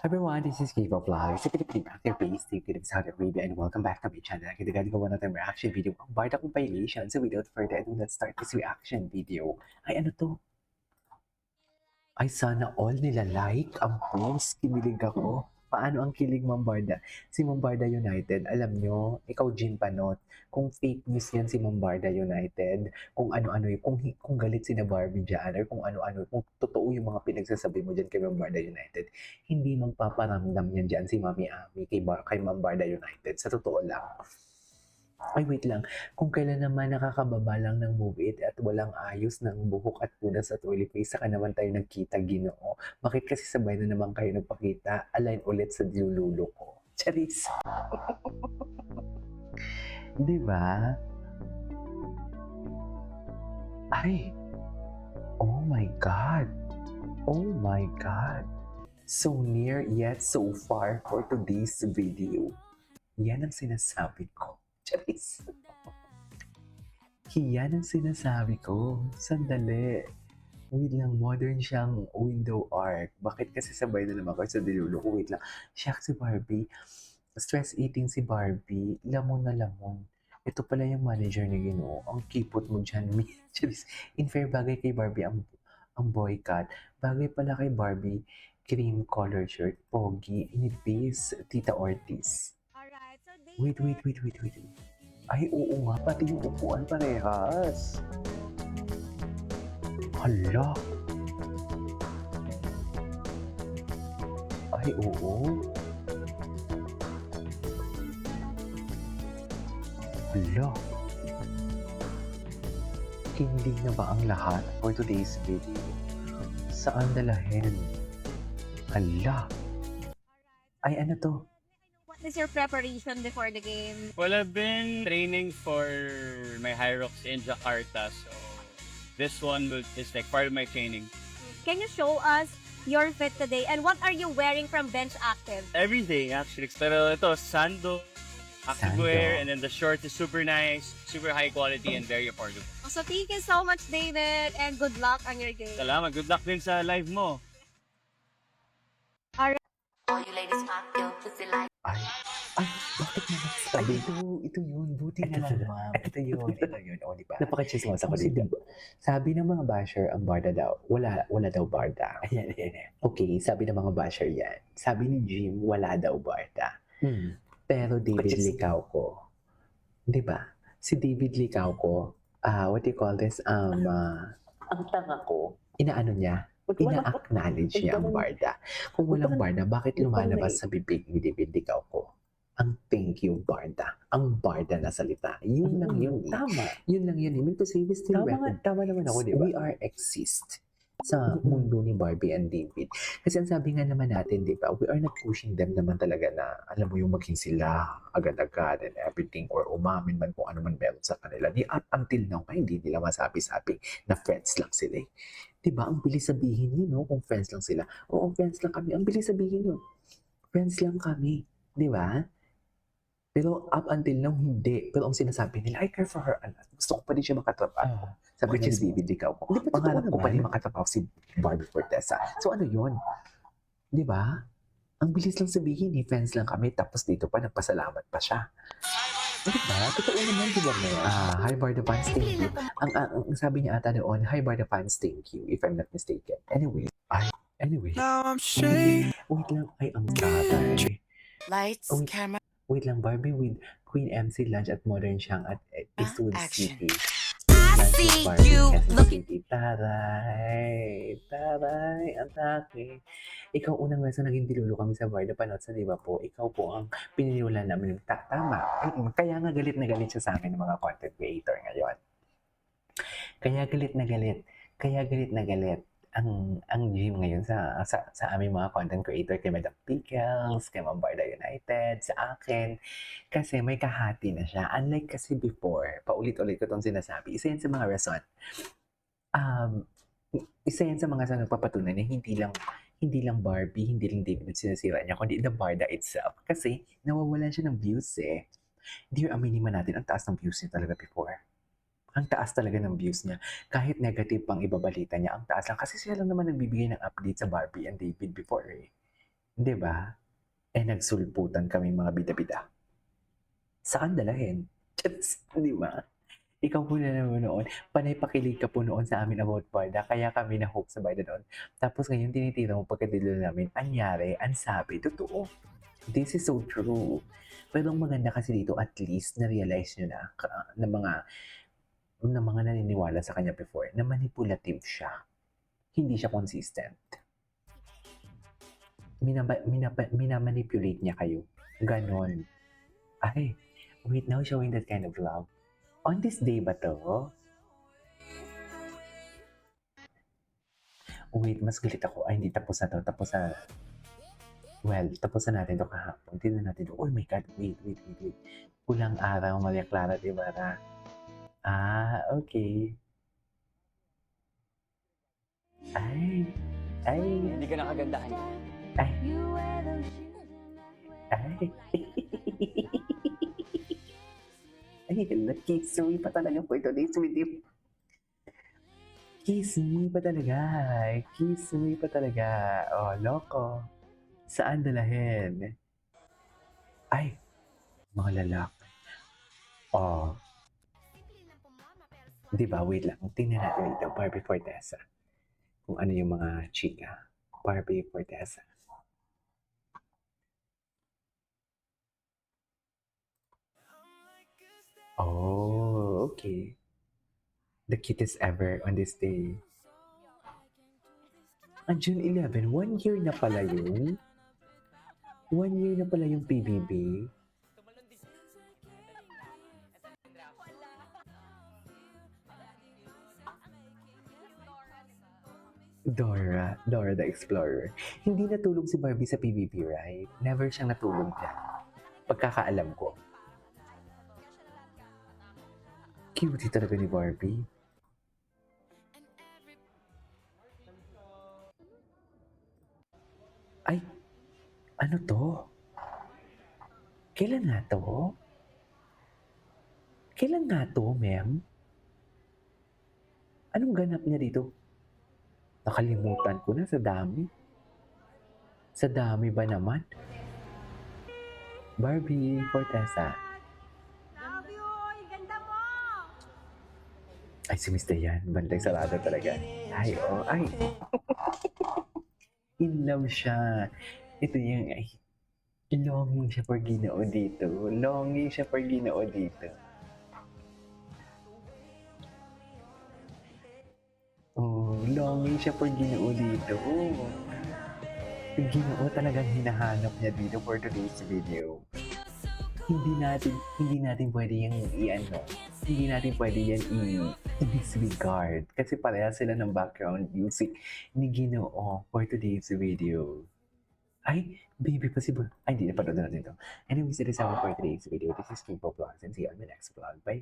Everyone, this is Kiva Vlog. Sa Pilipinang active base, Steve Philip Saudi Arabia, and welcome back to my channel. Kaya gawa natin reaction video ang Barda compilation. So without further ado, let's start this reaction video. Ay, ano to? Ay, sana all nila like ang post. Kinilig ako. Paano ang kilig Mambarda? Si Mambarda United, alam nyo, ikaw Jim Panot, kung fake news yan si Mambarda United, kung ano-ano, kung galit si na Barbie dyan, or kung ano-ano, kung totoo yung mga pinagsasabi mo dyan kay Mambarda United, hindi magpaparamdam yan dyan si Mami Ami kay Mambarda United. Sa totoo lang. Ay, wait lang. Kung kailan naman nakakababa lang ng move it at walang ayos ng buhok at punas at oily face, saka naman tayo nagkita, Ginoo. Bakit kasi sabay na naman kayo nagpakita? Align ulit sa dilululo ko. Charis! Di ba? Ay! Oh my God! Oh my God! So near yet so far for today's video. Yan ang sinasabi ko. Charis! Yan ang sinasabi ko. Sandali. Wait lang, modern siyang window arc. Bakit kasi sabay na naman kayo sa dilulo ko? Wait lang. Siyak si Barbie. Stress eating si Barbie. Lamon na lamon. Ito pala yung manager ni Ginoo. Ang kipot mo dyan. In fair, bagay kay Barbie ang boycott. Bagay pala kay Barbie, cream color shirt, pogi, inipis, Tita Ortiz. Wait. Ay, oo nga, pati yung upuan parehas. Hala. Ay, oo. Hala. Hindi na ba ang lahat for today's video? Saan dalahin? Hala. Ay, ano to? What is your preparation before the game? Well, I've been training for my Hyrox in Jakarta, so this one is like part of my training. Can you show us your fit today and what are you wearing from Bench Active? Everything actually. Pero ito, sando, activewear, and then the short is super nice, super high quality, and very affordable. So thank you so much, David, and good luck on your game. Salamat. Good luck din sa live mo. All you ladies pop your pussy like. Ay, bakit naman sabi? Ito yun. Buti na lang, ma'am. Ito yun. O, di ba? Napaka-chismosa ko dito. Sabi ng mga basher, ang Barda daw, wala daw Barda. Ayan. Okay, sabi ng mga basher yan. Sabi ni Jim, wala daw Barda. Pero David Licauco, di ba? Si David Licauco, what do you call this? Ang tanga ko, inaano niya? Ina-acknowledge niya ang Barda. Kung walang Barda, bakit lumalabas sa bibig ni David Licauco? Ang thank you, Barda. Ang Barda na salita. Yun lang yun. Tama. Yun lang yun. Mean to say, we still tama naman ako, di ba? We are exist sa mundo ni Barbie and David. Kasi ang sabi nga naman natin, di ba, we are not pushing them naman talaga na, alam mo yung maging sila agad-agad and everything, or umamin man kung ano man meron sa kanila. Di up until now, hindi nila masabi-sabi na friends lang sila. Di ba, ang bilis sabihin yun, no? Kung friends lang sila. Oo, friends lang kami. Ang bilis sabihin yun. Friends lang kami. Di ba? Pero up until now, hindi. Pero ang sinasabi nila, I care for her. Gusto ko pa din siya makatrabaho. Sabi niya si David Licauco. Pangarap ko pa din makatrabaho si Barbie Fortesa. So ano yun? Di ba? Ang bilis lang sabihin, friends lang kami. Tapos dito pa, nagpasalamat pa siya. Di ba? Totoo naman, di ba? Hi Barda fans, thank you. Ang sabi niya ata doon, hi Barda fans, thank you. If I'm not mistaken. Anyway. Now I'm straight. Wait lang. Ay, ang tatay. Lights, Oh, camera, Wait lang, Barbie with Queen MC Lunch at Modern Siyang at Eastwood action. City. I see you looking. Taray, atake. Ikaw unang beses naging dilulo kami sa Barda Panot sa di ba po? Ikaw po ang pininiwalaan namin. Tama. Kaya nga galit na galit siya sa amin ng mga content creator ngayon. Kaya galit na galit ang Jim ngayon sa aming mga content creator, kay Madam Pickles, kay Mambarda United, sa akin. Kasi may kahati na siya. Unlike kasi before, paulit-ulit ko itong sinasabi, isa yan sa mga rason. Isa yan sa mga rason nagpapatunay na hindi lang Barbie, hindi lang David sinasira niya, kundi the Barda itself. Kasi nawawalan siya ng views eh. Dear, aminin man natin, ang taas ng views niya talaga before. Ang taas talaga ng views niya. Kahit negative pang ibabalita niya, ang taas lang. Kasi siya lang naman nagbibigay ng update sa Barbie and David before eh. 'Di ba? Nagsulputan kami mga bida-bida. Saan dalahin? Just, 'di ba? Ikaw po na naman noon, panay pakilig ka po noon sa amin about Barda, kaya kami na-hook sa Barda noon. Tapos ngayon tinitira mo pagkadilo namin, anyari, ansabi, totoo. This is so true. Pero ang maganda kasi dito, at least, na-realize nyo na, na mga naniniwala sa kanya before, na manipulative siya. Hindi siya consistent. Minamanipulate niya kayo. Ganon. Ay, wait, now showing that kind of love. On this day ba to? Wait, mas galit ako. Ay, hindi, tapos na to. Tapos na. Well, tapos na natin to kahapon. Tignan natin to. Oh my God, wait. Pulang araw, Maria Clara de Ibarra. Ah, okay. Ay. Hindi ka nakagandahan. Ay. Ay, kiss me pa talaga po ito. This video. Kiss me pa talaga. Oh, loko. Saan dalahin? Ay, mga lalaki. Oh. Diba, wait lang. Tingnan natin dito. Barbie Fortesa. Kung ano yung mga chika. Barbie Fortesa. Oh, okay. The cutest ever on this day. June 11, 1 year na pala yun. 1 year na pala yung PBB. Dora the Explorer. Hindi natulog si Barbie sa PBB, right? Never siyang natulog dyan. Pagkakaalam ko. Cutie talaga ni Barbie. Ay, ano to? Kailan nga to, ma'am? Anong ganap niya dito? Nakalimutan ko na sa dami. Sa dami ba naman? Barbie Fortesa. Love you! Ganda mo! Ay, si Miss Dayan. Bantay sarado talaga. Ay, oh, ay. In love siya. Ito yung, ay, longing siya for Ginoo dito. Oh, longing siya for Ginoo dito. Ginoo talagang hinahanap niya dito for today's video. Hindi natin pwede yan i-disregard kasi pareha sila ng background music ni Ginoo for today's video. Ay, baby possible. Ay, hindi, napanood natin ito. Anyways, it is our for today's video. This is King Pop Vlogs and see you on the next vlog. Bye!